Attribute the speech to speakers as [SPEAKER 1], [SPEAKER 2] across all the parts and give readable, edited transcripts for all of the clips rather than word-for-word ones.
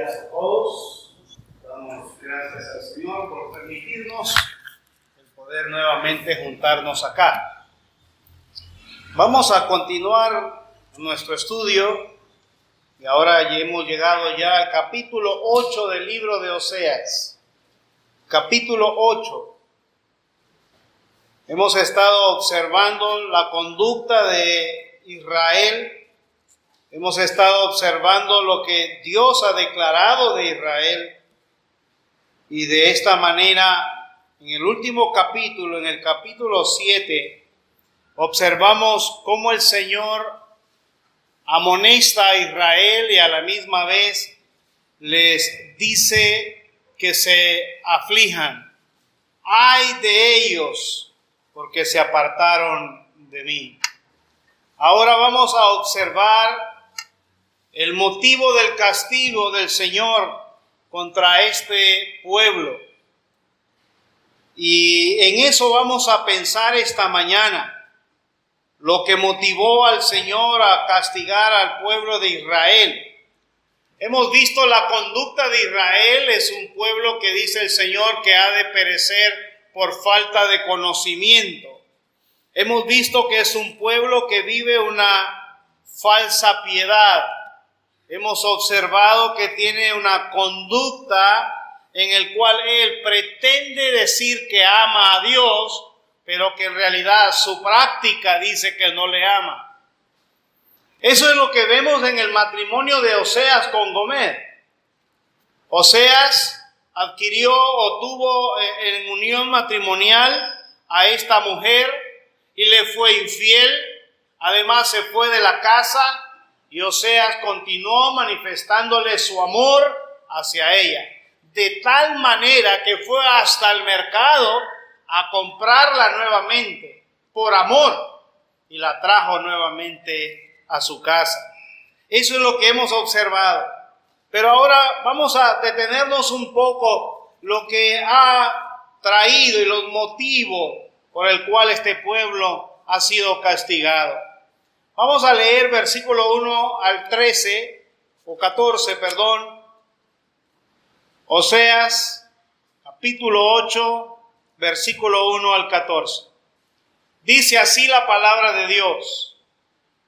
[SPEAKER 1] días a todos. Damos gracias al Señor por permitirnos el poder nuevamente juntarnos acá. Vamos a continuar nuestro estudio y ahora ya hemos llegado ya al capítulo 8 del libro de Oseas. Capítulo 8. Hemos estado observando la conducta de Israel. Hemos estado observando lo que Dios ha declarado de Israel. Y de esta manera, en el último capítulo, en el capítulo 7, observamos cómo el Señor amonesta a Israel y a la misma vez les dice que se aflijan. ¡Ay de ellos! Porque se apartaron de mí. Ahora vamos a observar el motivo del castigo del Señor contra este pueblo. Y en eso vamos a pensar esta mañana. Lo que motivó al Señor a castigar al pueblo de Israel. Hemos visto la conducta de Israel. Es un pueblo que dice el Señor que ha de perecer por falta de conocimiento. Hemos visto que es un pueblo que vive una falsa piedad. Hemos observado que tiene una conducta en el cual él pretende decir que ama a Dios, pero que en realidad su práctica dice que no le ama. Eso es lo que vemos en el matrimonio de Oseas con Gomer. Oseas adquirió o tuvo en unión matrimonial a esta mujer y le fue infiel. Además se fue de la casa. Y Oseas continuó manifestándole su amor hacia ella, de tal manera que fue hasta el mercado a comprarla nuevamente por amor y la trajo nuevamente a su casa. Eso es lo que hemos observado. Pero ahora vamos a detenernos un poco lo que ha traído y los motivos por el cual este pueblo ha sido castigado. Vamos a leer versículo 1 al 13, o 14, perdón. Oseas, capítulo 8, versículo 1 al 14. Dice así la palabra de Dios.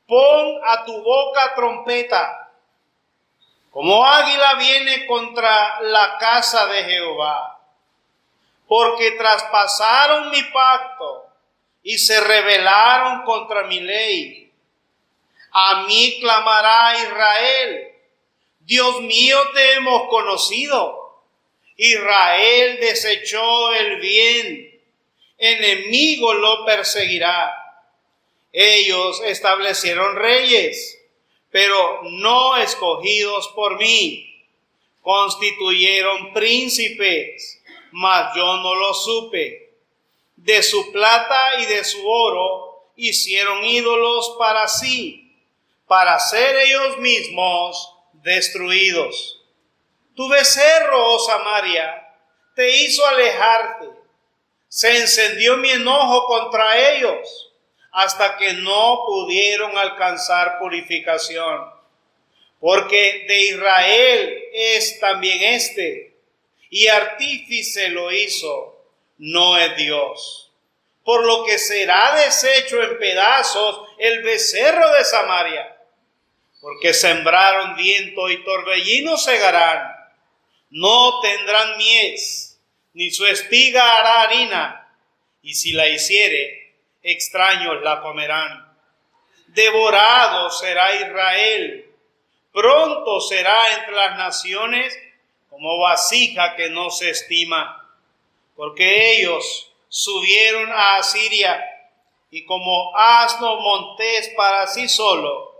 [SPEAKER 1] Pon a tu boca trompeta, como águila viene contra la casa de Jehová, porque traspasaron mi pacto y se rebelaron contra mi ley. A mí clamará Israel, Dios mío, te hemos conocido. Israel desechó el bien, enemigo lo perseguirá. Ellos establecieron reyes, pero no escogidos por mí. Constituyeron príncipes, mas yo no lo supe. De su plata y de su oro hicieron ídolos para sí, para ser ellos mismos destruidos. Tu becerro, oh Samaria, te hizo alejarte. Se encendió mi enojo contra ellos, hasta que no pudieron alcanzar purificación. Porque de Israel es también este, y artífice lo hizo, no es Dios. Por lo que será deshecho en pedazos el becerro de Samaria. Porque sembraron viento y torbellino segarán. No tendrán mies, ni su espiga hará harina. Y si la hiciere, extraños la comerán. Devorado será Israel. Pronto será entre las naciones como vasija que no se estima. Porque ellos subieron a Asiria y como asno montés para sí solo.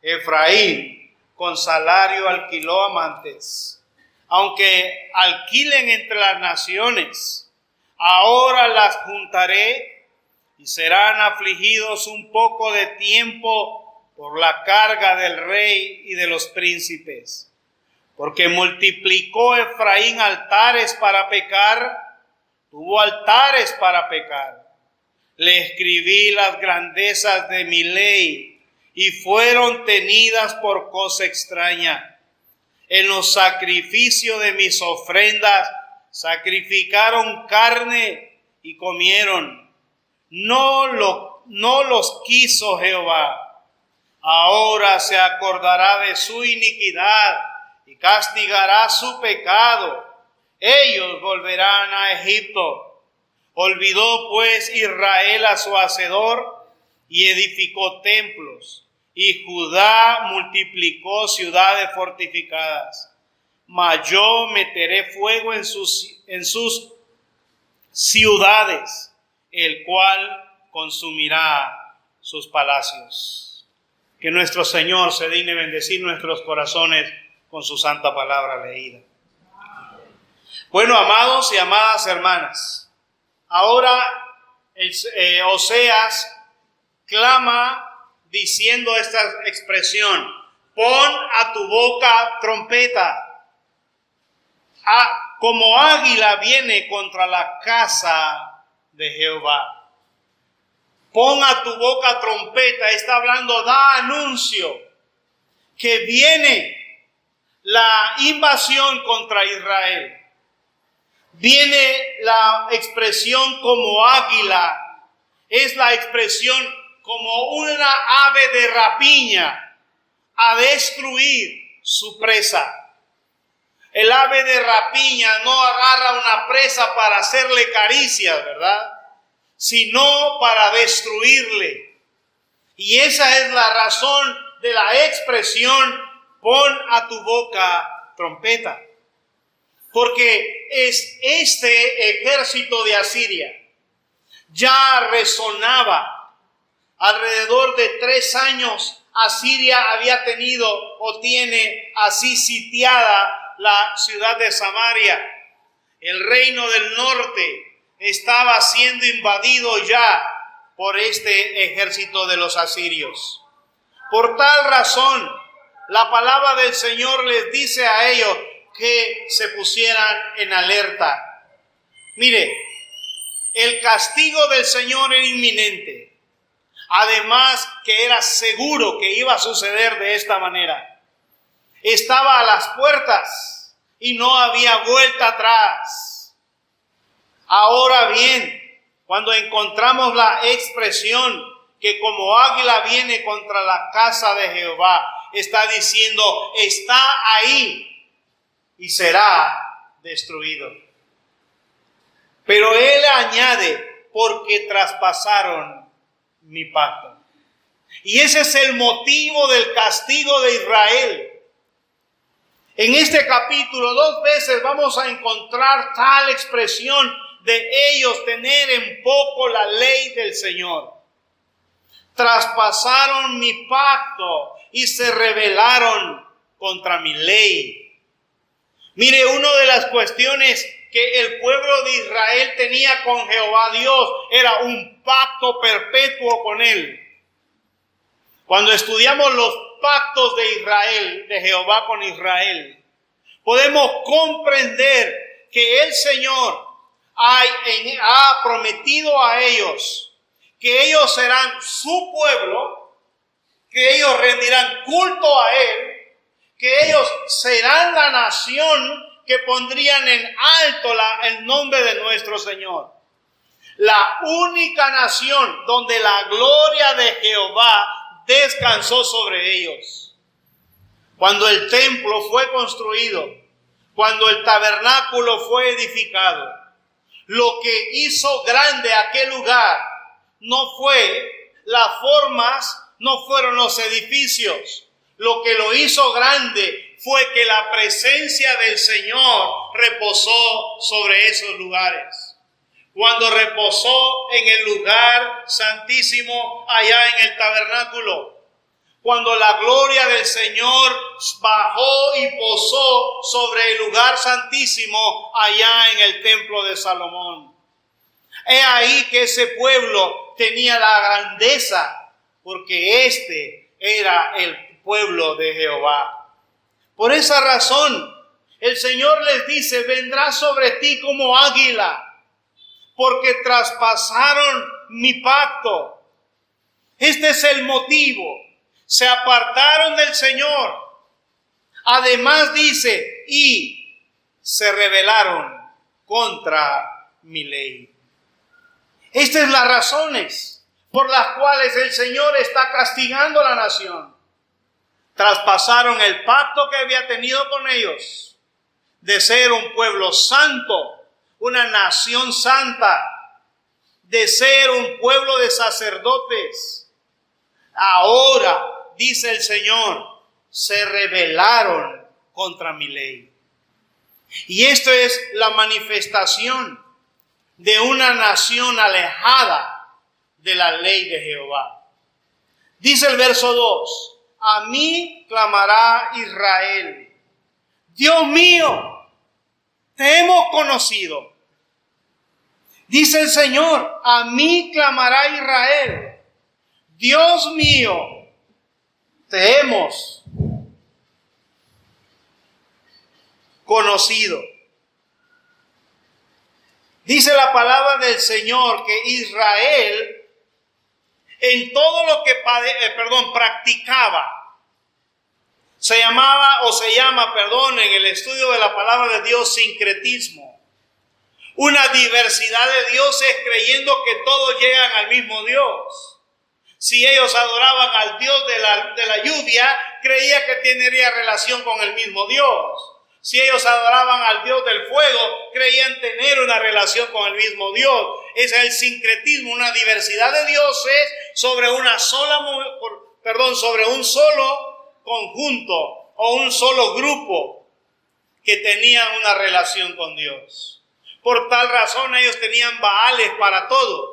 [SPEAKER 1] Efraín con salario alquiló amantes, aunque alquilen entre las naciones, ahora las juntaré y serán afligidos un poco de tiempo por la carga del rey y de los príncipes. Porque multiplicó Efraín altares para pecar, tuvo altares para pecar. Le escribí las grandezas de mi ley, y fueron tenidas por cosa extraña. En los sacrificios de mis ofrendas sacrificaron carne y comieron. No los quiso Jehová. Ahora se acordará de su iniquidad y castigará su pecado. Ellos volverán a Egipto. Olvidó pues Israel a su hacedor y edificó templos. Y Judá multiplicó ciudades fortificadas. Mas yo meteré fuego en sus ciudades, el cual consumirá sus palacios. Que nuestro Señor se digne bendecir nuestros corazones con su santa palabra leída. Bueno, amados y amadas hermanas, ahora Oseas clama diciendo esta expresión: pon a tu boca trompeta. Como águila viene contra la casa de Jehová. Pon a tu boca trompeta, está hablando, da anuncio que viene la invasión contra Israel. Viene la expresión como águila, es la expresión como una ave de rapiña a destruir su presa. El ave de rapiña no agarra una presa para hacerle caricias, ¿verdad? Sino para destruirle. Y esa es la razón de la expresión: pon a tu boca trompeta. Porque es este ejército de Asiria ya resonaba. Alrededor de 3 años Asiria había tenido o tiene así sitiada la ciudad de Samaria. El reino del norte estaba siendo invadido ya por este ejército de los asirios. Por tal razón, la palabra del Señor les dice a ellos que se pusieran en alerta. Mire, el castigo del Señor era inminente. Además que era seguro que iba a suceder de esta manera. Estaba a las puertas y no había vuelta atrás. Ahora bien, cuando encontramos la expresión que como águila viene contra la casa de Jehová, está diciendo, está ahí y será destruido. Pero él añade, porque traspasaron mi pacto. Y ese es el motivo del castigo de Israel. En este capítulo 2 veces vamos a encontrar tal expresión de ellos tener en poco la ley del Señor. Traspasaron mi pacto y se rebelaron contra mi ley. Mire, una de las cuestiones que el pueblo de Israel tenía con Jehová Dios era un pacto perpetuo con Él. Cuando estudiamos los pactos de Israel, de Jehová con Israel, podemos comprender que el Señor ha prometido a ellos que ellos serán su pueblo, que ellos rendirán culto a Él, que ellos serán la nación que pondrían en alto el nombre de nuestro Señor. La única nación donde la gloria de Jehová descansó sobre ellos. Cuando el templo fue construido, cuando el tabernáculo fue edificado, lo que hizo grande aquel lugar no fue las formas, no fueron los edificios. Lo que lo hizo grande fue que la presencia del Señor reposó sobre esos lugares. Cuando reposó en el lugar santísimo allá en el tabernáculo, cuando la gloria del Señor bajó y posó sobre el lugar santísimo allá en el templo de Salomón. He ahí que ese pueblo tenía la grandeza, porque este era el pueblo de Jehová. Por esa razón, el Señor les dice, vendrá sobre ti como águila, porque traspasaron mi pacto. Este es el motivo. Se apartaron del Señor. Además dice, y se rebelaron contra mi ley. Estas son las razones por las cuales el Señor está castigando a la nación. Traspasaron el pacto que había tenido con ellos de ser un pueblo santo, una nación santa, de ser un pueblo de sacerdotes. Ahora, dice el Señor, se rebelaron contra mi ley. Y esto es la manifestación de una nación alejada de la ley de Jehová. Dice el verso 2, a mí clamará Israel, Dios mío, te hemos conocido. Dice el Señor, a mí clamará Israel, Dios mío, te hemos conocido. Dice la palabra del Señor que Israel, en todo lo que practicaba, se llama, en el estudio de la palabra de Dios, sincretismo. Una diversidad de dioses creyendo que todos llegan al mismo Dios. Si ellos adoraban al Dios de la lluvia, creía que tendría relación con el mismo Dios. Si ellos adoraban al Dios del fuego, creían tener una relación con el mismo Dios. Ese es el sincretismo, una diversidad de dioses sobre sobre un solo conjunto o un solo grupo que tenían una relación con Dios. Por tal razón ellos tenían baales para todo.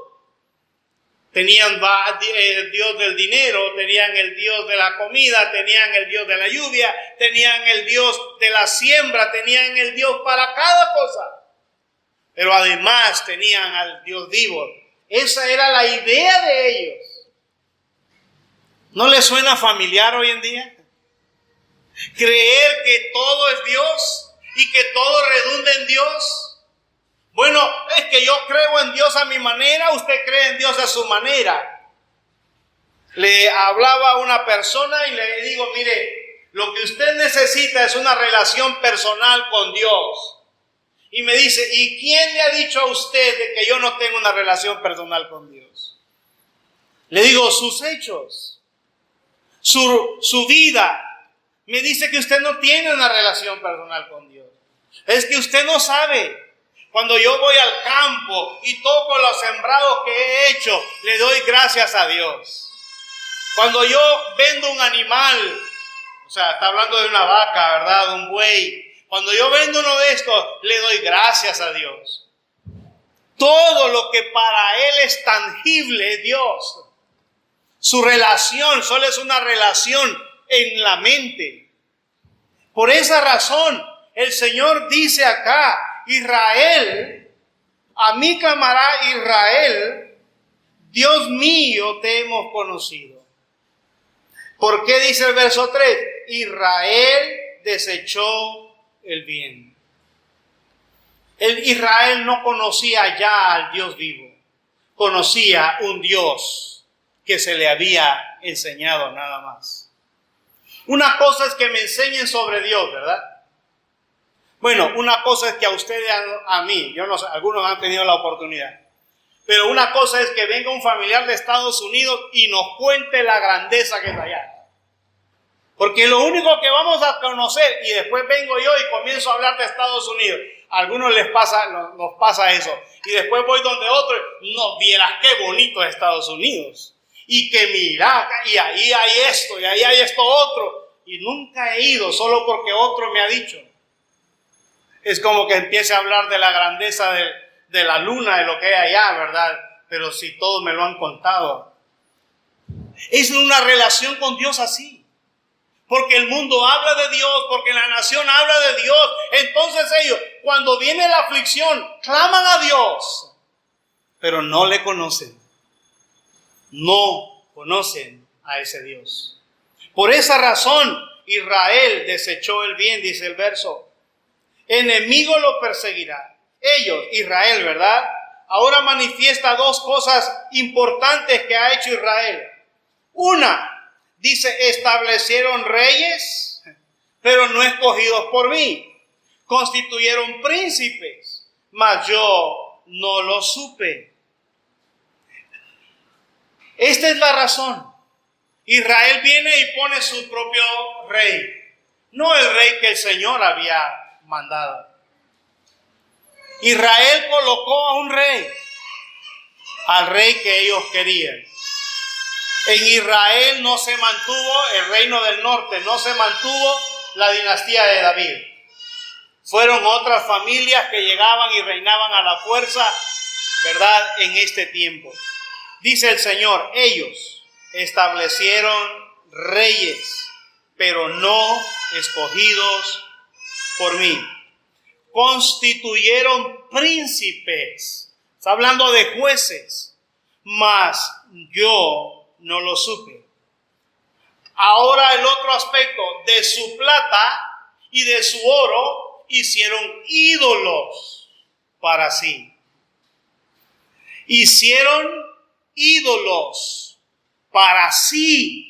[SPEAKER 1] Tenían el Dios del dinero, tenían el Dios de la comida, tenían el Dios de la lluvia, tenían el Dios de la siembra, tenían el Dios para cada cosa. Pero además tenían al Dios vivo. Esa era la idea de ellos. ¿No les suena familiar hoy en día? Creer que todo es Dios y que todo redunda en Dios. Bueno, es que yo creo en Dios a mi manera, usted cree en Dios a su manera. Le hablaba a una persona y le digo, mire, lo que usted necesita es una relación personal con Dios. Y me dice, ¿y quién le ha dicho a usted de que yo no tengo una relación personal con Dios? Le digo, sus hechos, su vida. Me dice que usted no tiene una relación personal con Dios. Es que usted no sabe. Cuando yo voy al campo y toco los sembrados que he hecho, le doy gracias a Dios. Cuando yo vendo un animal, o sea, está hablando de una vaca, ¿verdad? De un buey. Cuando yo vendo uno de estos, le doy gracias a Dios. Todo lo que para Él es tangible es Dios. Su relación solo es una relación en la mente. Por esa razón, el Señor dice acá, Israel, a mí clamará Israel, Dios mío, te hemos conocido. ¿Por qué dice el verso 3? Israel desechó el bien. Israel no conocía ya al Dios vivo, conocía un Dios que se le había enseñado nada más. Una cosa es que me enseñen sobre Dios, ¿verdad? Bueno, una cosa es que a ustedes, a mí, yo no sé, algunos han tenido la oportunidad, pero una cosa es que venga un familiar de Estados Unidos y nos cuente la grandeza que es allá. Porque lo único que vamos a conocer, y después vengo yo y comienzo a hablar de Estados Unidos. A algunos nos pasa eso. Y después voy donde otro, no vieras qué bonito es Estados Unidos. Y que mira, y ahí hay esto, y ahí hay esto otro. Y nunca he ido, solo porque otro me ha dicho. Es como que empiece a hablar de la grandeza de la luna, de lo que hay allá, ¿verdad? Pero si todos me lo han contado. Es una relación con Dios así. Porque el mundo habla de Dios, porque la nación habla de Dios. Entonces ellos, cuando viene la aflicción, claman a Dios. Pero no le conocen. No conocen a ese Dios. Por esa razón, Israel desechó el bien, dice el verso. Enemigo lo perseguirá. Ellos, Israel, ¿verdad? Ahora manifiesta dos cosas importantes que ha hecho Israel. Una, dice, establecieron reyes pero no escogidos por mí. Constituyeron príncipes, mas yo no lo supe. Esta es la razón. Israel viene y pone su propio rey, no el rey que el Señor había mandado. Israel colocó a un rey, al rey que ellos querían. En Israel no se mantuvo el reino del norte, no se mantuvo la dinastía de David. Fueron otras familias que llegaban y reinaban a la fuerza, ¿verdad?, en este tiempo. Dice el Señor, ellos establecieron reyes, pero no escogidos por mí. Constituyeron príncipes. Está hablando de jueces, mas yo no lo supe. Ahora el otro aspecto, de su plata y de su oro hicieron ídolos para sí. Hicieron ídolos para sí.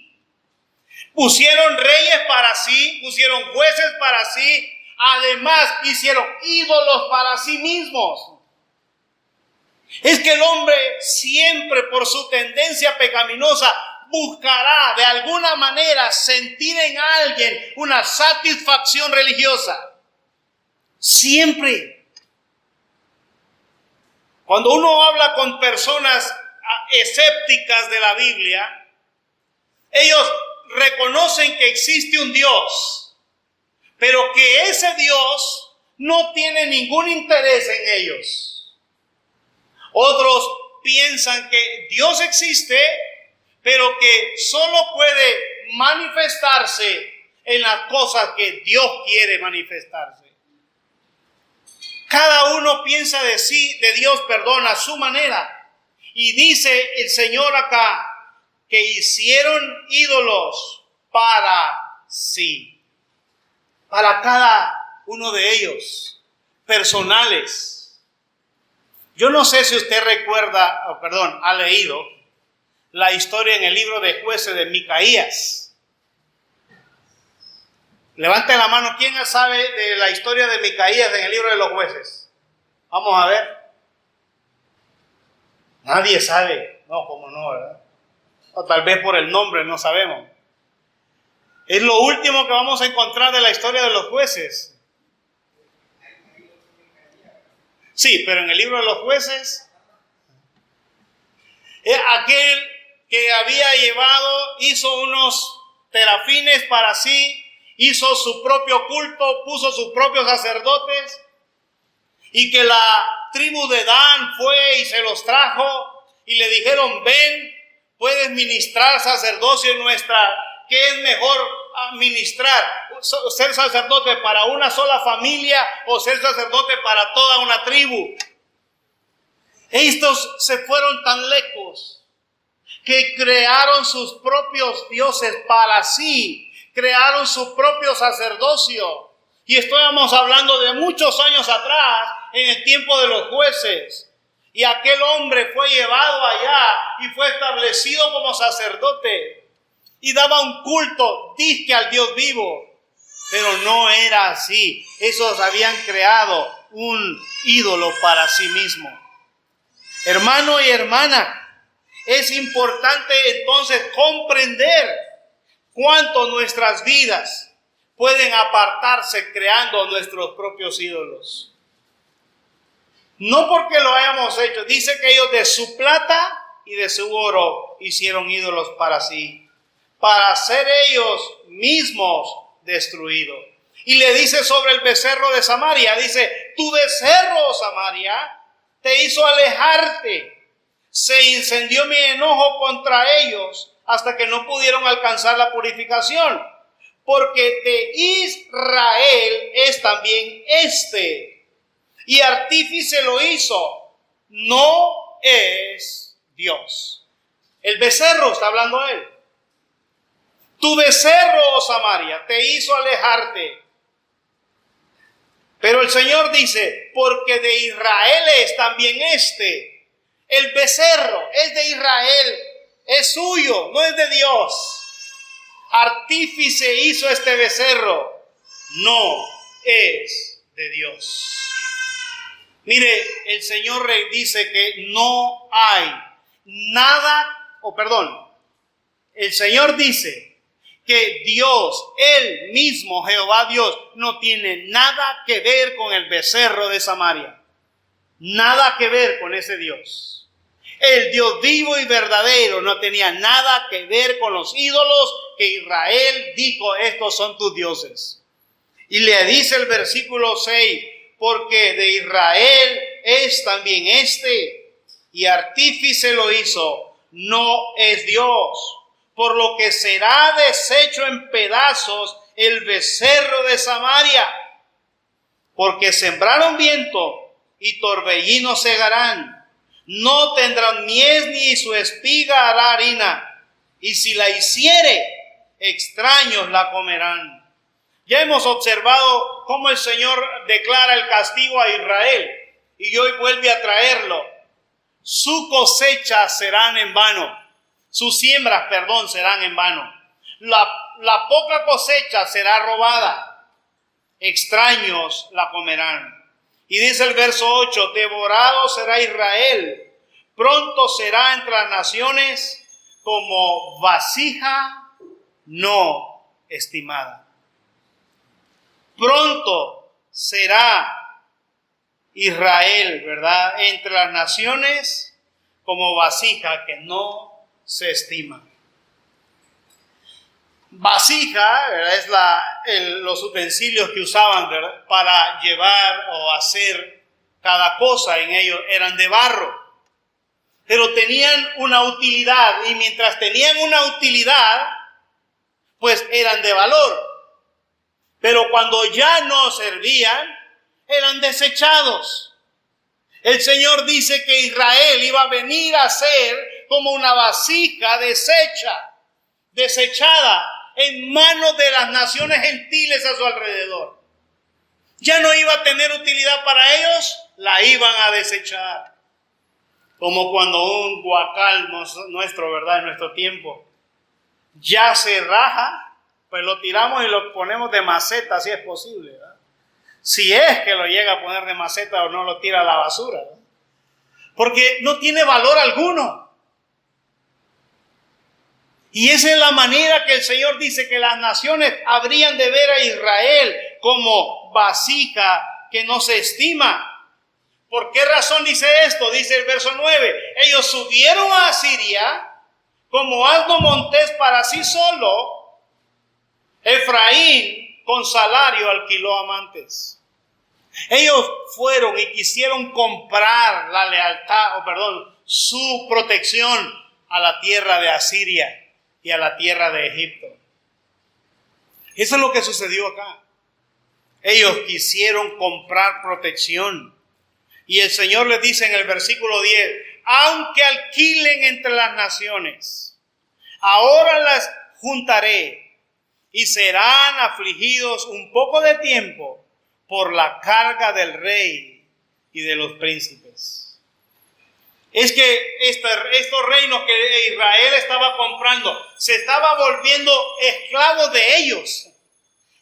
[SPEAKER 1] Pusieron reyes para sí, pusieron jueces para sí, además hicieron ídolos para sí mismos. Es que el hombre siempre, por su tendencia pecaminosa, buscará de alguna manera sentir en alguien una satisfacción religiosa. Siempre. Cuando uno habla con personas escépticas de la Biblia, ellos reconocen que existe un Dios, pero que ese Dios no tiene ningún interés en ellos. Otros piensan que Dios existe, pero que solo puede manifestarse en las cosas que Dios quiere manifestarse. Cada uno piensa de sí, de Dios, a su manera. Y dice el Señor acá que hicieron ídolos para sí. Para cada uno de ellos, personales. Yo no sé si usted ha leído la historia en el libro de Jueces de Micaías. Levante la mano, ¿quién sabe de la historia de Micaías en el libro de los Jueces? Vamos a ver. Nadie sabe. No, cómo no, ¿verdad? O tal vez por el nombre no sabemos. Es lo último que vamos a encontrar de la historia de los jueces. Sí, pero en el libro de los Jueces, aquel que había hizo unos terafines para sí, hizo su propio culto, puso sus propios sacerdotes, y que la tribu de Dan fue y se los trajo y le dijeron, ven, puedes ministrar sacerdocio en nuestra, ¿qué es mejor ministrar? ¿Ser sacerdote para una sola familia o ser sacerdote para toda una tribu? Estos se fueron tan lejos que crearon sus propios dioses para sí, crearon su propio sacerdocio. Y estamos hablando de muchos años atrás, en el tiempo de los jueces. Y aquel hombre fue llevado allá y fue establecido como sacerdote. Y daba un culto, dizque al Dios vivo. Pero no era así. Esos habían creado un ídolo para sí mismo. Hermano y hermana, es importante entonces comprender cuánto nuestras vidas pueden apartarse creando nuestros propios ídolos. No porque lo hayamos hecho. Dice que ellos de su plata y de su oro hicieron ídolos para sí, para ser ellos mismos destruidos. Y le dice sobre el becerro de Samaria, dice, tu becerro, Samaria, te hizo alejarte. Se incendió mi enojo contra ellos hasta que no pudieron alcanzar la purificación. Porque de Israel es también y artífice lo hizo, no es Dios. El becerro, está hablando él. Tu becerro, oh Samaria, te hizo alejarte. Pero el Señor dice, porque de Israel es también el becerro es de Israel, es suyo, no es de Dios. Artífice hizo este becerro. no es de Dios. Mire, el Señor dice que no hay nada, el Señor dice que Dios, Él mismo, Jehová Dios, no tiene nada que ver con el becerro de Samaria. Nada que ver con ese Dios. El Dios vivo y verdadero no tenía nada que ver con los ídolos que Israel dijo, estos son tus dioses. Y le dice el versículo 6, porque de Israel es también este, y artífice lo hizo, no es Dios, por lo que será deshecho en pedazos el becerro de Samaria, porque sembraron viento y torbellino segarán, no tendrán mies ni su espiga hará harina, y si la hiciere, extraños la comerán. Ya hemos observado cómo el Señor declara el castigo a Israel y hoy vuelve a traerlo. Su cosecha serán en vano, sus siembras, serán en vano. La poca cosecha será robada, extraños la comerán. Y dice el verso 8, devorado será Israel, pronto será entre las naciones como vasija no estimada. Pronto será Israel, ¿verdad? Entre las naciones como vasija que no se estima. Vasija, ¿verdad? Es los utensilios que usaban, ¿verdad?, para llevar o hacer cada cosa en ellos, eran de barro. Pero tenían una utilidad y mientras tenían una utilidad, pues eran de valor. Pero cuando ya no servían, eran desechados. El Señor dice que Israel iba a venir a ser como una vasija desechada en manos de las naciones gentiles a su alrededor. Ya no iba a tener utilidad para ellos, la iban a desechar. Como cuando un guacal nuestro, ¿verdad?, en nuestro tiempo, ya se raja, pues lo tiramos y lo ponemos de maceta, si es posible, ¿verdad? Si es que lo llega a poner de maceta o no lo tira a la basura, ¿verdad? Porque no tiene valor alguno. Y esa es la manera que el Señor dice que las naciones habrían de ver a Israel como vasija que no se estima. ¿Por qué razón dice esto? Dice el verso 9, ellos subieron a Asiria como algo montés para sí solo. Efraín con salario alquiló amantes. Ellos fueron y quisieron comprar la lealtad, su protección a la tierra de Asiria y a la tierra de Egipto. Eso es lo que sucedió acá. Ellos quisieron comprar protección. Y el Señor les dice en el versículo 10, aunque alquilen entre las naciones, ahora las juntaré y serán afligidos un poco de tiempo por la carga del rey y de los príncipes. Es que estos reinos que Israel estaba comprando se estaba volviendo esclavos de ellos.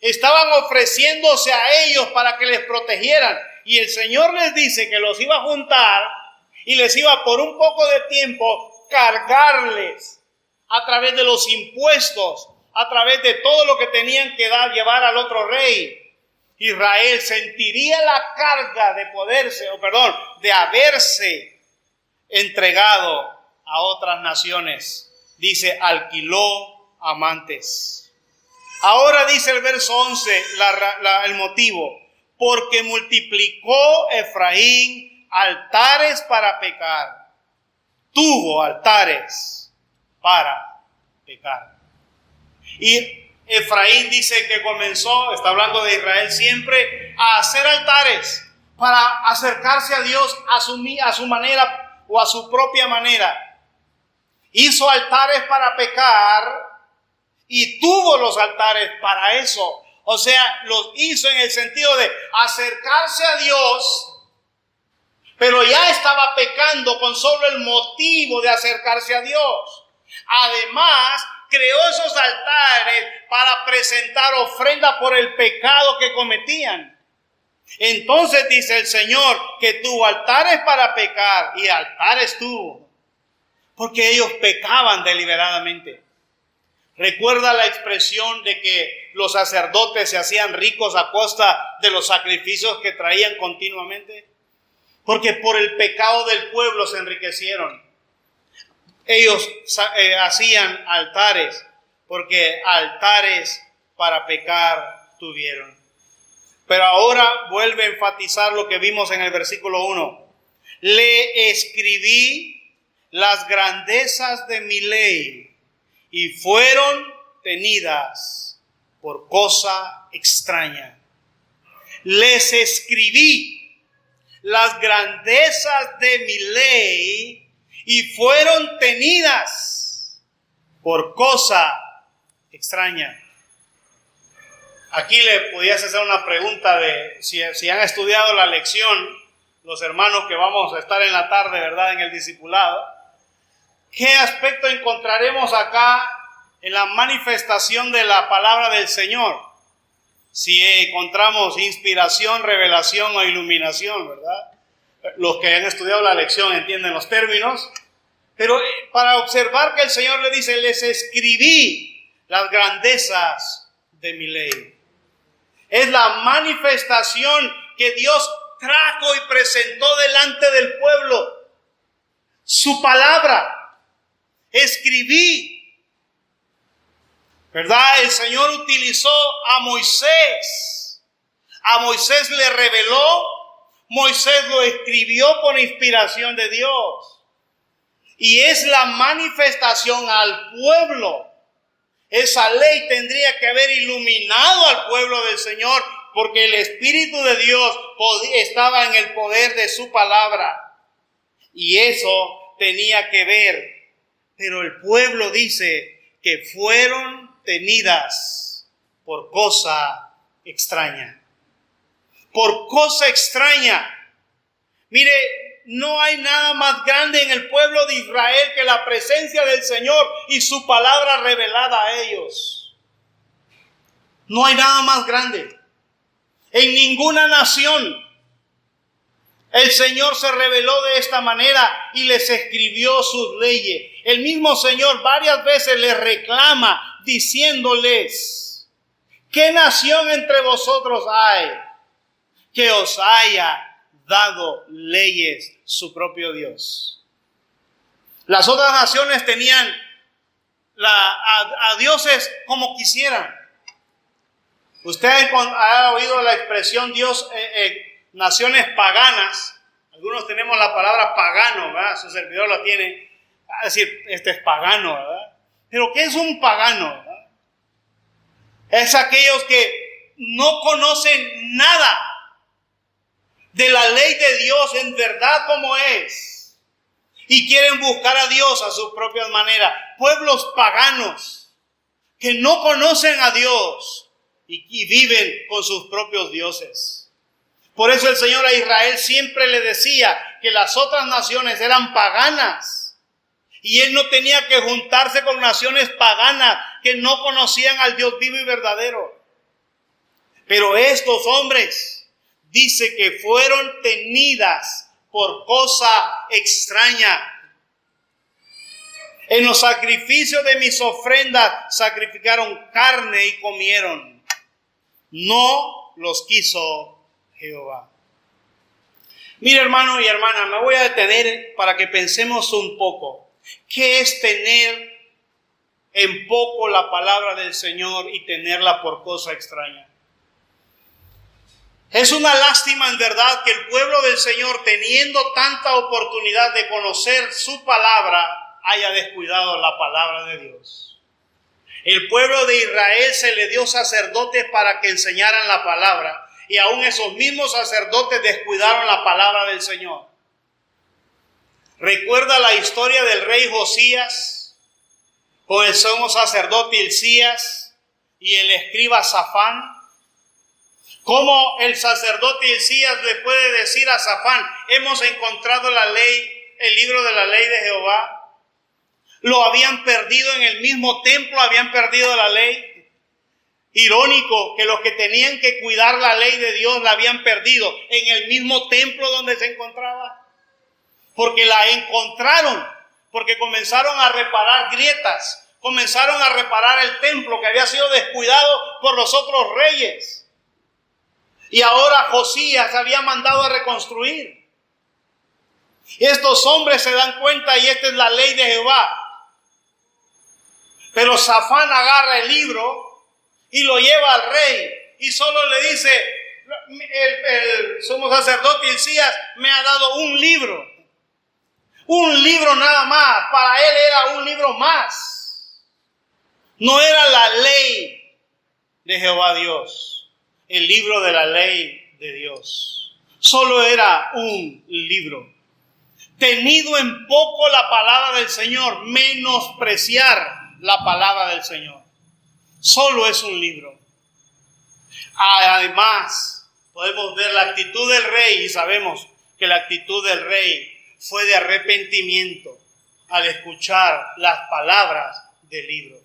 [SPEAKER 1] Estaban ofreciéndose a ellos para que les protegieran. Y el Señor les dice que los iba a juntar y les iba por un poco de tiempo cargarles a través de los impuestos, a través de todo lo que tenían que llevar al otro rey. Israel sentiría la carga de haberse entregado a otras naciones. Dice, alquiló amantes. Ahora dice el verso 11, el motivo. Porque multiplicó Efraín altares para pecar. Tuvo altares para pecar. Y Efraín dice que comenzó, está hablando de Israel siempre, a hacer altares para acercarse a Dios a su manera o a su propia manera. Hizo altares para pecar y tuvo los altares para eso. O sea, los hizo en el sentido de acercarse a Dios, pero ya estaba pecando con solo el motivo de acercarse a Dios. Además, creó esos altares para presentar ofrenda por el pecado que cometían. Entonces dice el Señor que tuvo altares para pecar y altares tuvo, porque ellos pecaban deliberadamente. Recuerda la expresión de que los sacerdotes se hacían ricos a costa de los sacrificios que traían continuamente, porque por el pecado del pueblo se enriquecieron. Ellos hacían altares, porque altares para pecar tuvieron. Pero ahora vuelve a enfatizar lo que vimos en el versículo 1. Le escribí las grandezas de mi ley y fueron tenidas por cosa extraña. Les escribí las grandezas de mi ley y fueron tenidas por cosa extraña. Aquí le podías hacer una pregunta de si han estudiado la lección, los hermanos que vamos a estar en la tarde, ¿verdad?, en el discipulado. ¿Qué aspecto encontraremos acá en la manifestación de la palabra del Señor? Si encontramos inspiración, revelación o iluminación, ¿verdad? Los que han estudiado la lección entienden los términos. Pero para observar que el Señor le dice, les escribí las grandezas de mi ley. Es la manifestación que Dios trajo y presentó delante del pueblo. Su palabra. Escribí. ¿Verdad? El Señor utilizó a Moisés. A Moisés le reveló. Moisés lo escribió por inspiración de Dios. Y es la manifestación al pueblo. Esa ley tendría que haber iluminado al pueblo del Señor, porque el Espíritu de Dios estaba en el poder de su palabra. Y eso tenía que ver. Pero el pueblo dice que fueron tenidas por cosa extraña. Por cosa extraña. Mire, no hay nada más grande en el pueblo de Israel que la presencia del Señor y su palabra revelada a ellos. No hay nada más grande. En ninguna nación el Señor se reveló de esta manera y les escribió sus leyes. El mismo Señor varias veces les reclama diciéndoles: ¿qué nación entre vosotros hay que os haya dado leyes su propio Dios? Las otras naciones tenían a dioses como quisieran. Usted ha oído la expresión naciones paganas. Algunos tenemos la palabra pagano, ¿verdad? Su servidor la tiene. A decir, este es pagano, ¿verdad? Pero ¿qué es un pagano, verdad? Es aquellos que no conocen nada de la ley de Dios en verdad como es, y quieren buscar a Dios a sus propias maneras. Pueblos paganos que no conocen a Dios y viven con sus propios dioses. Por eso el Señor a Israel siempre le decía que las otras naciones eran paganas y Él no tenía que juntarse con naciones paganas que no conocían al Dios vivo y verdadero. Pero estos hombres, dice que fueron tenidas por cosa extraña. En los sacrificios de mis ofrendas sacrificaron carne y comieron. No los quiso Jehová. Mira, hermano y hermana, me voy a detener para que pensemos un poco. ¿Qué es tener en poco la palabra del Señor y tenerla por cosa extraña? Es una lástima en verdad que el pueblo del Señor, teniendo tanta oportunidad de conocer su palabra, haya descuidado la palabra de Dios. El pueblo de Israel se le dio sacerdotes para que enseñaran la palabra, y aún esos mismos sacerdotes descuidaron la palabra del Señor. ¿Recuerda la historia del rey Josías con el sumo sacerdote Hilcías y el escriba Safán? Cómo el sacerdote Hilcías le puede decir a Safán: hemos encontrado la ley, el libro de la ley de Jehová. Lo habían perdido en el mismo templo, habían perdido la ley. Irónico que los que tenían que cuidar la ley de Dios la habían perdido en el mismo templo donde se encontraba. Porque la encontraron, porque comenzaron a reparar grietas, comenzaron a reparar el templo que había sido descuidado por los otros reyes. Y ahora Josías había mandado a reconstruir. Y estos hombres se dan cuenta y esta es la ley de Jehová. Pero Safán agarra el libro y lo lleva al rey y solo le dice, el sumo sacerdote Hilcías me ha dado un libro nada más. Para él era un libro más. No era la ley de Jehová Dios, el libro de la ley de Dios. Solo era un libro. Tenido en poco la palabra del Señor, menospreciar la palabra del Señor. Solo es un libro. Además, podemos ver la actitud del rey y sabemos que la actitud del rey fue de arrepentimiento al escuchar las palabras del libro.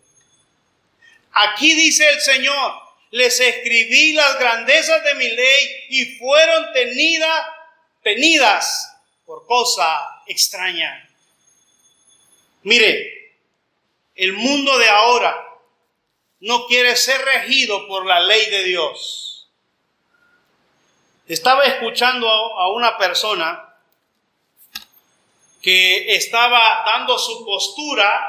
[SPEAKER 1] Aquí dice el Señor, les escribí las grandezas de mi ley y fueron tenidas por cosa extraña. Mire, el mundo de ahora no quiere ser regido por la ley de Dios. Estaba escuchando a una persona que estaba dando su postura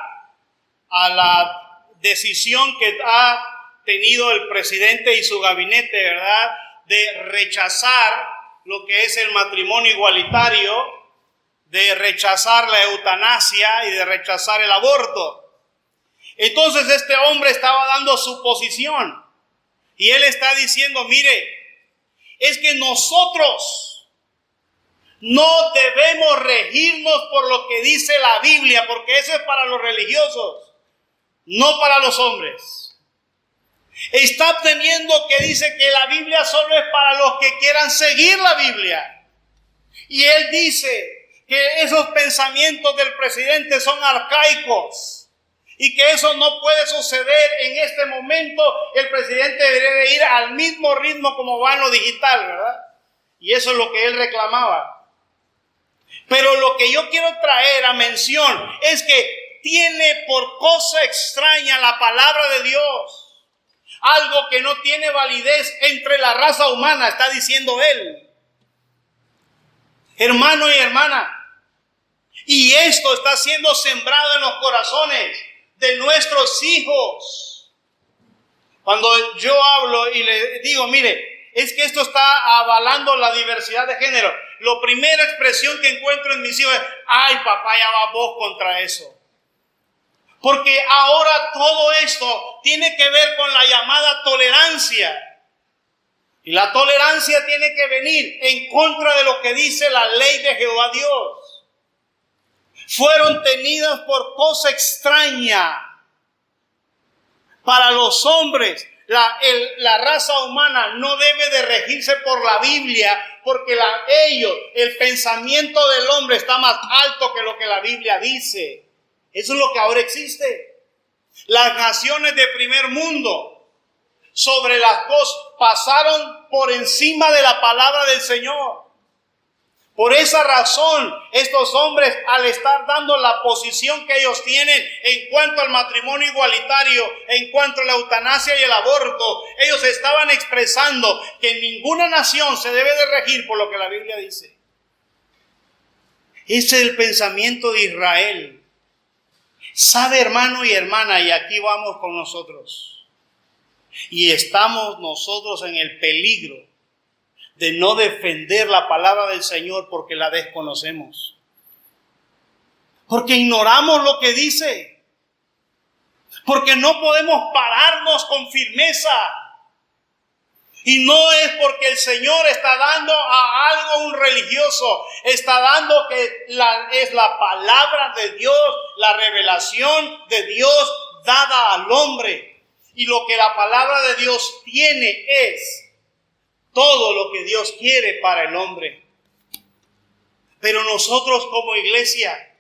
[SPEAKER 1] a la decisión que ha tenido el presidente y su gabinete, ¿verdad?, de rechazar lo que es el matrimonio igualitario, de rechazar la eutanasia y de rechazar el aborto. Entonces este hombre estaba dando su posición y él está diciendo, mire, es que nosotros no debemos regirnos por lo que dice la Biblia, porque eso es para los religiosos, no para los hombres. Está obteniendo que dice que la Biblia solo es para los que quieran seguir la Biblia. Y él dice que esos pensamientos del presidente son arcaicos y que eso no puede suceder en este momento. El presidente debería de ir al mismo ritmo como va en lo digital, ¿verdad? Y eso es lo que él reclamaba. Pero lo que yo quiero traer a mención es que tiene por cosa extraña la palabra de Dios. Algo que no tiene validez entre la raza humana, está diciendo él. Hermano y hermana, y esto está siendo sembrado en los corazones de nuestros hijos. Cuando yo hablo y le digo, mire, es que esto está avalando la diversidad de género, la primera expresión que encuentro en mis hijos es, ay papá, ya va vos contra eso. Porque ahora todo esto tiene que ver con la llamada tolerancia. Y la tolerancia tiene que venir en contra de lo que dice la ley de Jehová Dios. Fueron tenidas por cosa extraña para los hombres. La raza humana no debe de regirse por la Biblia, porque el pensamiento del hombre está más alto que lo que la Biblia dice. Eso es lo que ahora existe. Las naciones de primer mundo sobre las cosas pasaron por encima de la palabra del Señor. Por esa razón, estos hombres, al estar dando la posición que ellos tienen en cuanto al matrimonio igualitario, en cuanto a la eutanasia y el aborto, ellos estaban expresando que ninguna nación se debe de regir por lo que la Biblia dice. Ese es el pensamiento de Israel. Sabe, hermano y hermana, y aquí vamos con nosotros. Y estamos nosotros en el peligro de no defender la palabra del Señor porque la desconocemos. Porque ignoramos lo que dice. Porque no podemos pararnos con firmeza. Y no es porque el Señor está dando a algo un religioso. Está dando que es la palabra de Dios, la revelación de Dios dada al hombre. Y lo que la palabra de Dios tiene es todo lo que Dios quiere para el hombre. Pero nosotros como iglesia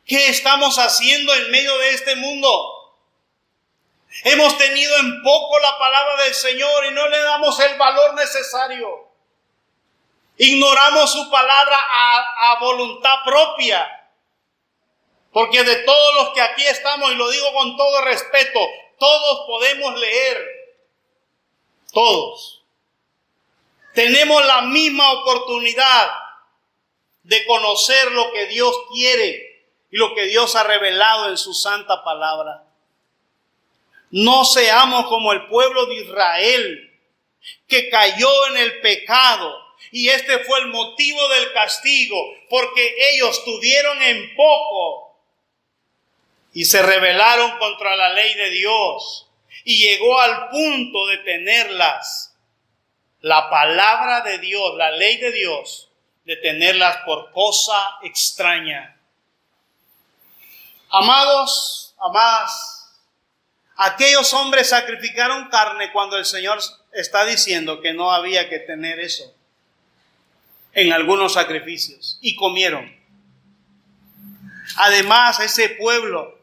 [SPEAKER 1] ¿Qué estamos haciendo en medio de este mundo? Hemos tenido en poco la palabra del Señor y no le damos el valor necesario. Ignoramos su palabra a voluntad propia. Porque de todos los que aquí estamos, y lo digo con todo respeto, todos podemos leer. Todos. Tenemos la misma oportunidad de conocer lo que Dios quiere y lo que Dios ha revelado en su santa palabra. No seamos como el pueblo de Israel, que cayó en el pecado. Y este fue el motivo del castigo, porque ellos tuvieron en poco y se rebelaron contra la ley de Dios. Y llegó al punto de tenerlas, la palabra de Dios, la ley de Dios, de tenerlas por cosa extraña. Amados, amadas, aquellos hombres sacrificaron carne cuando el Señor está diciendo que no había que tener eso en algunos sacrificios, y comieron. Además, ese pueblo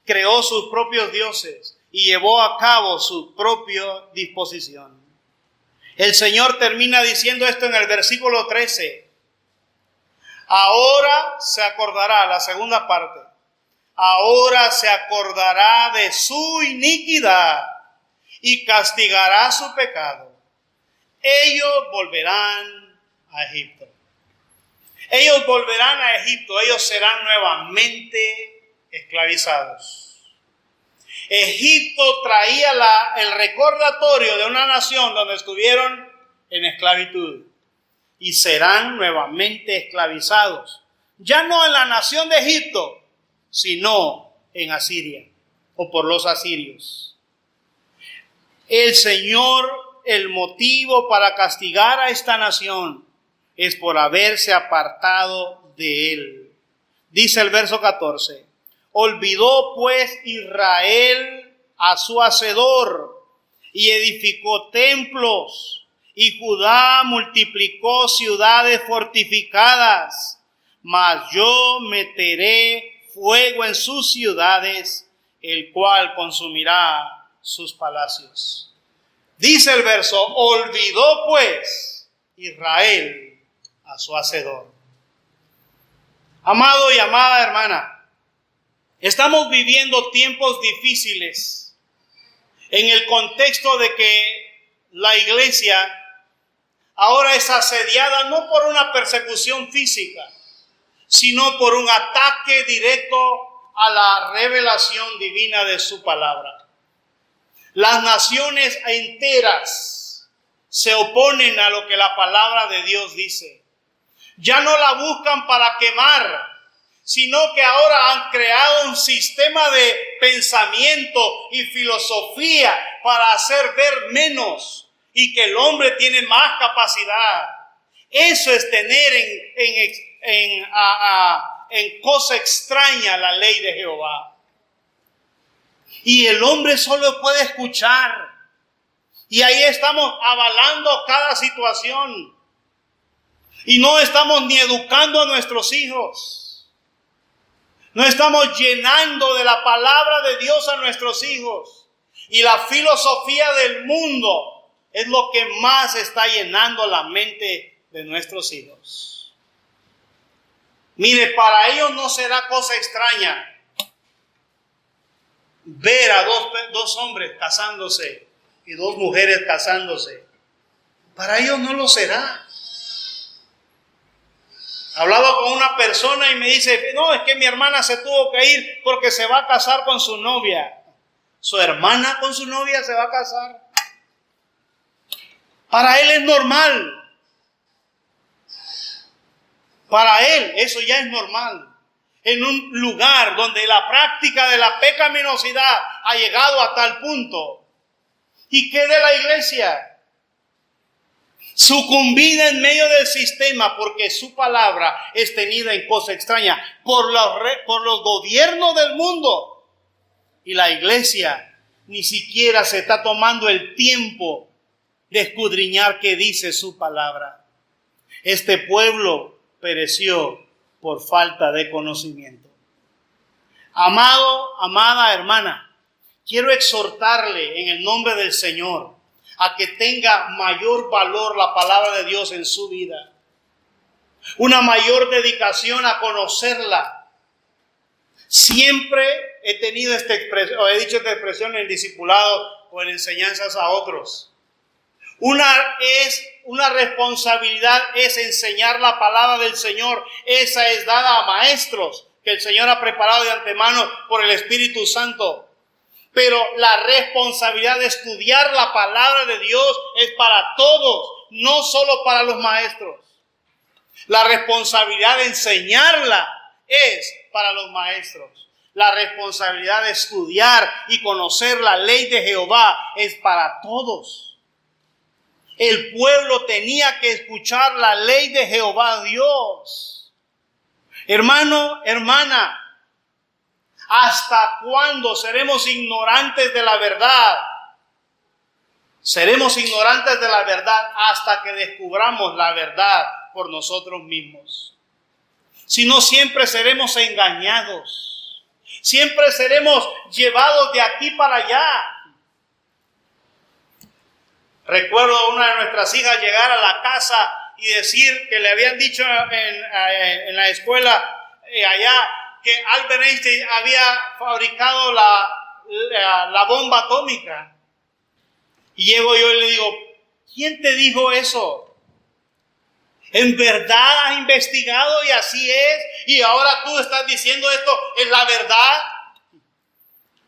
[SPEAKER 1] creó sus propios dioses y llevó a cabo su propia disposición. El Señor termina diciendo esto en el versículo 13. Ahora se acordará, la segunda parte, ahora se acordará de su iniquidad y castigará su pecado. Ellos volverán a Egipto. Ellos volverán a Egipto, ellos serán nuevamente esclavizados. Egipto traía el recordatorio de una nación donde estuvieron en esclavitud y serán nuevamente esclavizados. Ya no en la nación de Egipto, sino en Asiria o por los asirios. El Señor, el motivo para castigar a esta nación es por haberse apartado de él. Dice el verso 14, olvidó pues Israel a su hacedor y edificó templos, y Judá multiplicó ciudades fortificadas, mas yo meteré fuego en sus ciudades, el cual consumirá sus palacios. Dice el verso, olvidó pues Israel a su hacedor. Amado y amada hermana, estamos viviendo tiempos difíciles en el contexto de que la iglesia ahora es asediada no por una persecución física, sino por un ataque directo a la revelación divina de su palabra. Las naciones enteras se oponen a lo que la palabra de Dios dice. Ya no la buscan para quemar, sino que ahora han creado un sistema de pensamiento y filosofía para hacer ver menos y que el hombre tiene más capacidad. Eso es tener en cosa extraña la ley de Jehová. Y el hombre solo puede escuchar. Y ahí estamos avalando cada situación. Y no estamos ni educando a nuestros hijos. No estamos llenando de la palabra de Dios a nuestros hijos. Y la filosofía del mundo es lo que más está llenando la mente de nuestros hijos. Mire, para ellos no será cosa extraña ver a dos hombres casándose y dos mujeres casándose. Para ellos no lo será. Hablaba con una persona y me dice, no, es que mi hermana se tuvo que ir porque se va a casar con su novia. ¿Su hermana con su novia se va a casar? Para él es normal. Para él eso ya es normal. En un lugar donde la práctica de la pecaminosidad ha llegado a tal punto. ¿Y qué de la iglesia? Sucumbida en medio del sistema porque su palabra es tenida en cosa extraña por los gobiernos del mundo. Y la iglesia ni siquiera se está tomando el tiempo de escudriñar qué dice su palabra. Este pueblo pereció por falta de conocimiento. Amado, amada hermana, quiero exhortarle en el nombre del Señor a que tenga mayor valor la palabra de Dios en su vida. Una mayor dedicación a conocerla. Siempre he tenido esta expresión, o he dicho esta expresión en el discipulado o en enseñanzas a otros. Una responsabilidad es enseñar la palabra del Señor. Esa es dada a maestros que el Señor ha preparado de antemano por el Espíritu Santo. Pero la responsabilidad de estudiar la palabra de Dios es para todos, no solo para los maestros. La responsabilidad de enseñarla es para los maestros. La responsabilidad de estudiar y conocer la ley de Jehová es para todos. El pueblo tenía que escuchar la ley de Jehová Dios. Hermano, hermana, ¿hasta cuándo seremos ignorantes de la verdad? Seremos ignorantes de la verdad hasta que descubramos la verdad por nosotros mismos. Si no, siempre seremos engañados. Siempre seremos llevados de aquí para allá. Recuerdo a una de nuestras hijas llegar a la casa y decir que le habían dicho en la escuela allá que Albert Einstein había fabricado la bomba atómica. Y llego yo y le digo, ¿quién te dijo eso? ¿En verdad has investigado y así es? Y ahora tú estás diciendo esto es la verdad.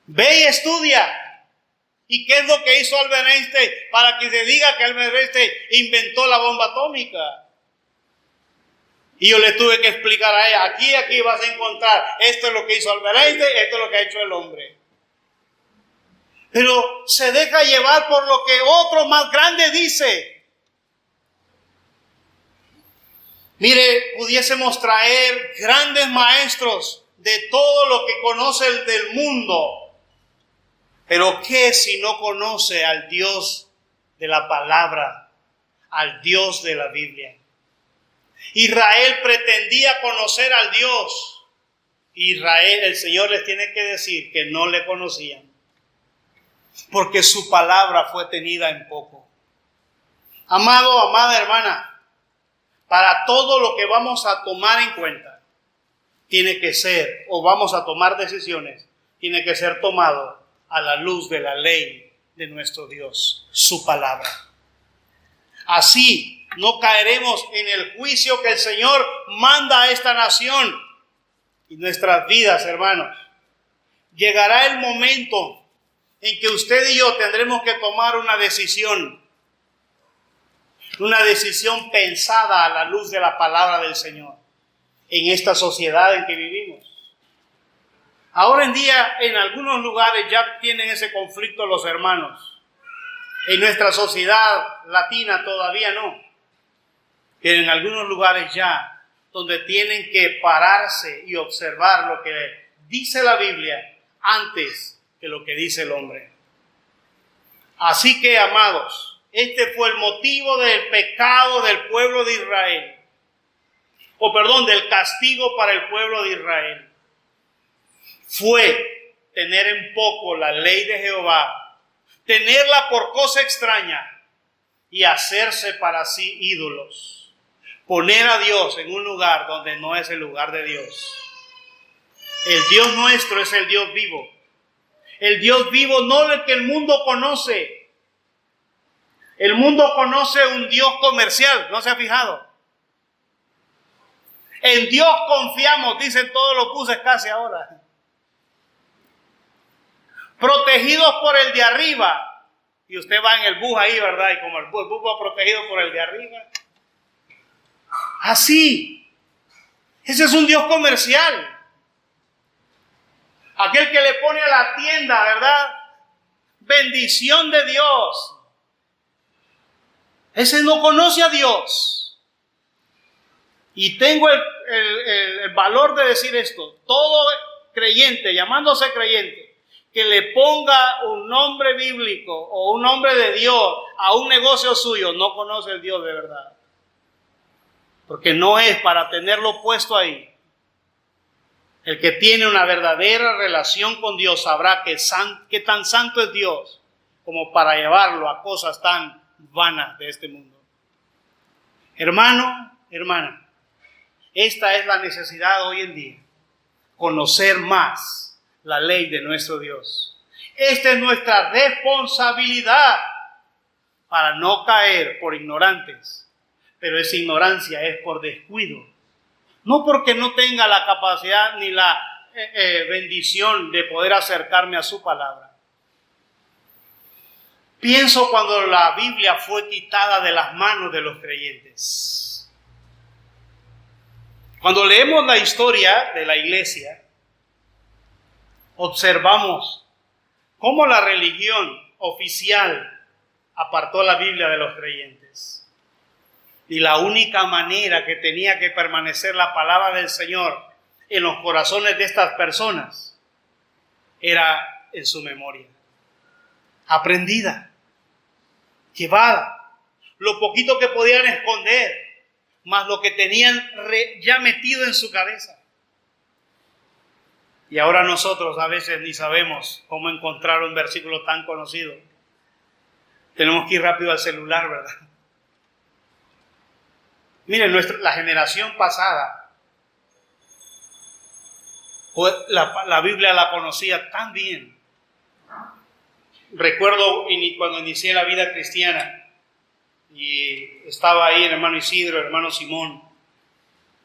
[SPEAKER 1] Ve y estudia. ¿Y qué es lo que hizo Albert Einstein para que se diga que Albert Einstein inventó la bomba atómica? Y yo le tuve que explicar a ella, aquí vas a encontrar, esto es lo que hizo Albert Einstein, esto es lo que ha hecho el hombre. Pero se deja llevar por lo que otro más grande dice. Mire, pudiésemos traer grandes maestros de todo lo que conoce el del mundo. Pero ¿qué si no conoce al Dios de la palabra, al Dios de la Biblia? Israel pretendía conocer al Dios. Israel, el Señor les tiene que decir que no le conocían, porque su palabra fue tenida en poco. Amado, amada hermana, para todo lo que vamos a tomar en cuenta, tiene que ser, o vamos a tomar decisiones, tiene que ser tomado a la luz de la ley de nuestro Dios, su palabra. Así no caeremos en el juicio que el Señor manda a esta nación y nuestras vidas, hermanos. Llegará el momento en que usted y yo tendremos que tomar una decisión pensada a la luz de la palabra del Señor en esta sociedad en que vivimos. Ahora en día, en algunos lugares ya tienen ese conflicto los hermanos. En nuestra sociedad latina todavía no. Pero en algunos lugares ya, donde tienen que pararse y observar lo que dice la Biblia antes que lo que dice el hombre. Así que, amados, este fue el motivo del pecado del pueblo de Israel. Del castigo para el pueblo de Israel. Fue tener en poco la ley de Jehová, tenerla por cosa extraña y hacerse para sí ídolos. Poner a Dios en un lugar donde no es el lugar de Dios. El Dios nuestro es el Dios vivo. El Dios vivo, no el que el mundo conoce. El mundo conoce un Dios comercial, ¿no se ha fijado? En Dios confiamos, dicen todos los buses casi ahora. Protegidos por el de arriba. Y usted va en el bus ahí, ¿verdad? Y como el bus va protegido por el de arriba. Así. Ese es un Dios comercial. Aquel que le pone a la tienda, ¿verdad? Bendición de Dios. Ese no conoce a Dios. Y tengo el valor de decir esto. Todo creyente, llamándose creyente, que le ponga un nombre bíblico o un nombre de Dios a un negocio suyo, no conoce el Dios de verdad. Porque no es para tenerlo puesto ahí. El que tiene una verdadera relación con Dios sabrá que tan santo es Dios como para llevarlo a cosas tan vanas de este mundo. Hermano, hermana, esta es la necesidad hoy en día. Conocer más la ley de nuestro Dios. Esta es nuestra responsabilidad para no caer por ignorantes. Pero esa ignorancia es por descuido. No porque no tenga la capacidad ni la bendición de poder acercarme a su palabra. Pienso cuando la Biblia fue quitada de las manos de los creyentes. Cuando leemos la historia de la iglesia, observamos cómo la religión oficial apartó la Biblia de los creyentes. Y la única manera que tenía que permanecer la palabra del Señor en los corazones de estas personas era en su memoria. Aprendida, llevada, lo poquito que podían esconder, más lo que tenían ya metido en su cabeza. Y ahora nosotros a veces ni sabemos cómo encontrar un versículo tan conocido. Tenemos que ir rápido al celular, ¿verdad? Miren, la generación pasada, la Biblia la conocía tan bien. Recuerdo cuando inicié la vida cristiana y estaba ahí el hermano Isidro, el hermano Simón,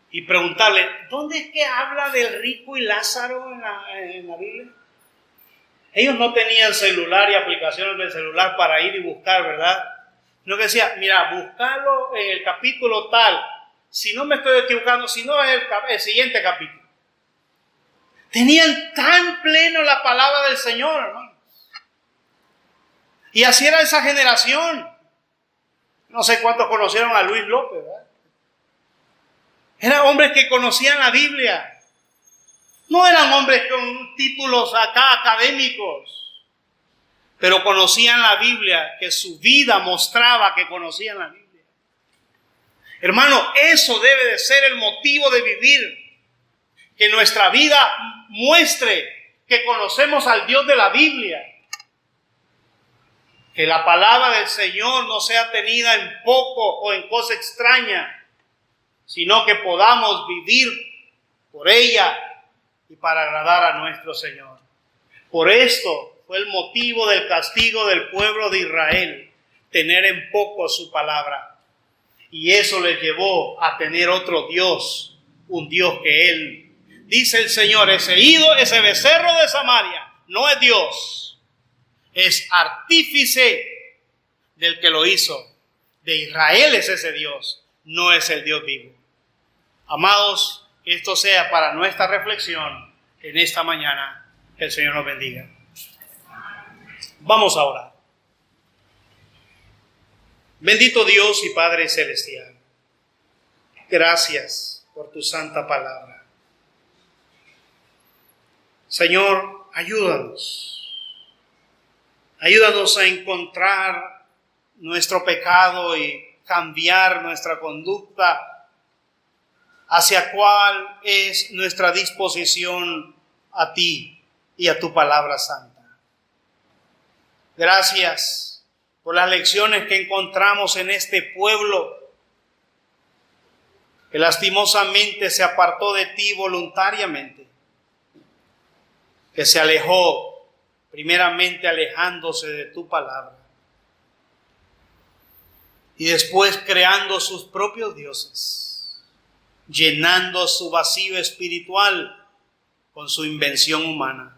[SPEAKER 1] y preguntarle, ¿dónde es que habla del rico y Lázaro en la Biblia? Ellos no tenían celular y aplicaciones del celular para ir y buscar, ¿verdad? No, que decía, mira, buscarlo en el capítulo tal, si no me estoy equivocando, si no es el siguiente capítulo. Tenían tan pleno la palabra del Señor, hermano. Y así era esa generación. No sé cuántos conocieron a Luis López, ¿verdad? Eran hombres que conocían la Biblia. No eran hombres con títulos acá académicos. Pero conocían la Biblia, que su vida mostraba que conocían la Biblia. Hermano, eso debe de ser el motivo de vivir. Que nuestra vida muestre que conocemos al Dios de la Biblia. Que la palabra del Señor no sea tenida en poco o en cosa extraña, sino que podamos vivir por ella y para agradar a nuestro Señor. Por esto fue el motivo del castigo del pueblo de Israel, tener en poco su palabra. Y eso les llevó a tener otro Dios, un Dios que Él, dice el Señor, ese ídolo, ese becerro de Samaria, no es Dios, es artífice del que lo hizo. De Israel es ese Dios, no es el Dios vivo. Amados, que esto sea para nuestra reflexión en esta mañana. Que el Señor nos bendiga. Vamos a orar. Bendito Dios y Padre Celestial, gracias por tu santa palabra. Señor, ayúdanos. Ayúdanos a encontrar nuestro pecado y cambiar nuestra conducta hacia cuál es nuestra disposición a ti y a tu palabra santa. Gracias por las lecciones que encontramos en este pueblo que lastimosamente se apartó de ti voluntariamente, que se alejó, primeramente alejándose de tu palabra y después creando sus propios dioses, llenando su vacío espiritual con su invención humana.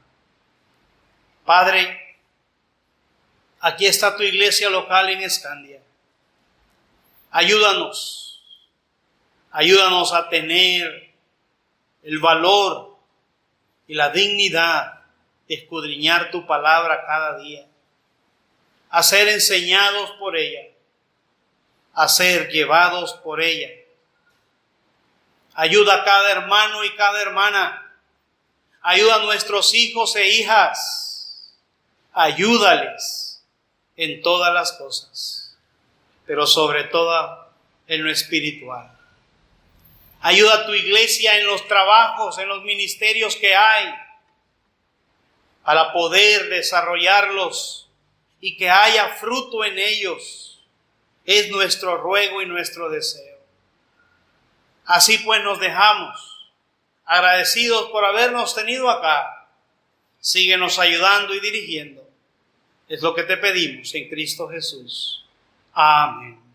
[SPEAKER 1] Padre, aquí está tu iglesia local en Escandia. Ayúdanos a tener el valor y la dignidad de escudriñar tu palabra cada día, a ser enseñados por ella, a ser llevados por ella. Ayuda a cada hermano y cada hermana. Ayuda a nuestros hijos e hijas. Ayúdales en todas las cosas, pero sobre todo en lo espiritual. Ayuda a tu iglesia en los trabajos, en los ministerios que hay, para poder desarrollarlos y que haya fruto en ellos. Es nuestro ruego y nuestro deseo. Así pues nos dejamos, agradecidos por habernos tenido acá. Síguenos ayudando y dirigiendo. Es lo que te pedimos en Cristo Jesús. Amén.